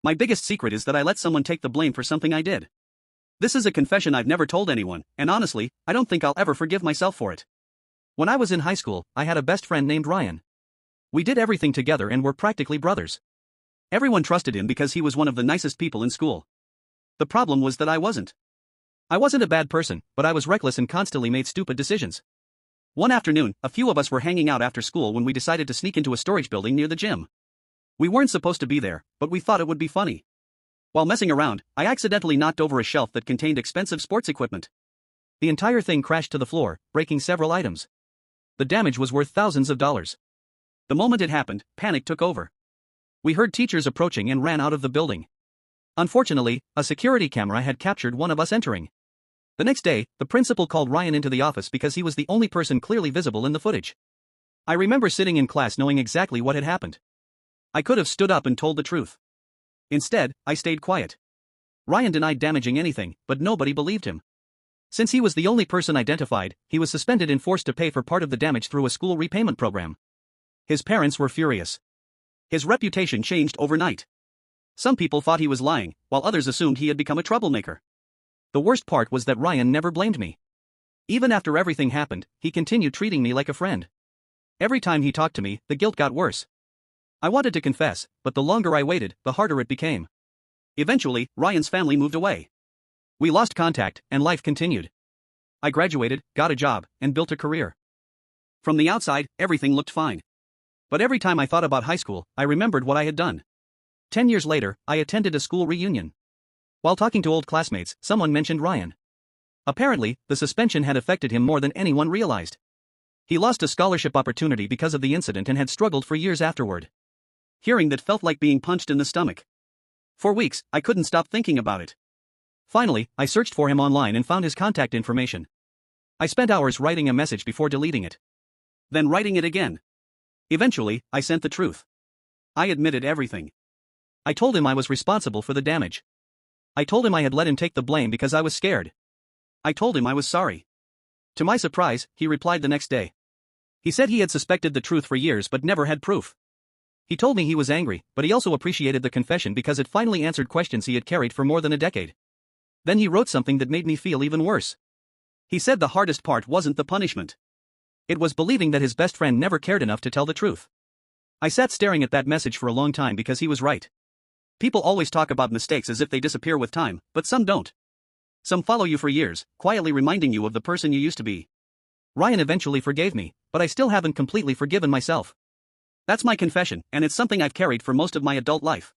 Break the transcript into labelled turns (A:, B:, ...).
A: My biggest secret is that I let someone take the blame for something I did. This is a confession I've never told anyone, and honestly, I don't think I'll ever forgive myself for it. When I was in high school, I had a best friend named Ryan. We did everything together and were practically brothers. Everyone trusted him because he was one of the nicest people in school. The problem was that I wasn't. I wasn't a bad person, but I was reckless and constantly made stupid decisions. One afternoon, a few of us were hanging out after school when we decided to sneak into a storage building near the gym. We weren't supposed to be there, but we thought it would be funny. While messing around, I accidentally knocked over a shelf that contained expensive sports equipment. The entire thing crashed to the floor, breaking several items. The damage was worth thousands of dollars. The moment it happened, panic took over. We heard teachers approaching and ran out of the building. Unfortunately, a security camera had captured one of us entering. The next day, the principal called Ryan into the office because he was the only person clearly visible in the footage. I remember sitting in class knowing exactly what had happened. I could have stood up and told the truth. Instead, I stayed quiet. Ryan denied damaging anything, but nobody believed him. Since he was the only person identified, he was suspended and forced to pay for part of the damage through a school repayment program. His parents were furious. His reputation changed overnight. Some people thought he was lying, while others assumed he had become a troublemaker. The worst part was that Ryan never blamed me. Even after everything happened, he continued treating me like a friend. Every time he talked to me, the guilt got worse. I wanted to confess, but the longer I waited, the harder it became. Eventually, Ryan's family moved away. We lost contact, and life continued. I graduated, got a job, and built a career. From the outside, everything looked fine. But every time I thought about high school, I remembered what I had done. 10 years later, I attended a school reunion. While talking to old classmates, someone mentioned Ryan. Apparently, the suspension had affected him more than anyone realized. He lost a scholarship opportunity because of the incident and had struggled for years afterward. Hearing that felt like being punched in the stomach. For weeks, I couldn't stop thinking about it. Finally, I searched for him online and found his contact information. I spent hours writing a message before deleting it. Then writing it again. Eventually, I sent the truth. I admitted everything. I told him I was responsible for the damage. I told him I had let him take the blame because I was scared. I told him I was sorry. To my surprise, he replied the next day. He said he had suspected the truth for years but never had proof. He told me he was angry, but he also appreciated the confession because it finally answered questions he had carried for more than a decade. Then he wrote something that made me feel even worse. He said the hardest part wasn't the punishment. It was believing that his best friend never cared enough to tell the truth. I sat staring at that message for a long time because he was right. People always talk about mistakes as if they disappear with time, but some don't. Some follow you for years, quietly reminding you of the person you used to be. Ryan eventually forgave me, but I still haven't completely forgiven myself. That's my confession, and it's something I've carried for most of my adult life.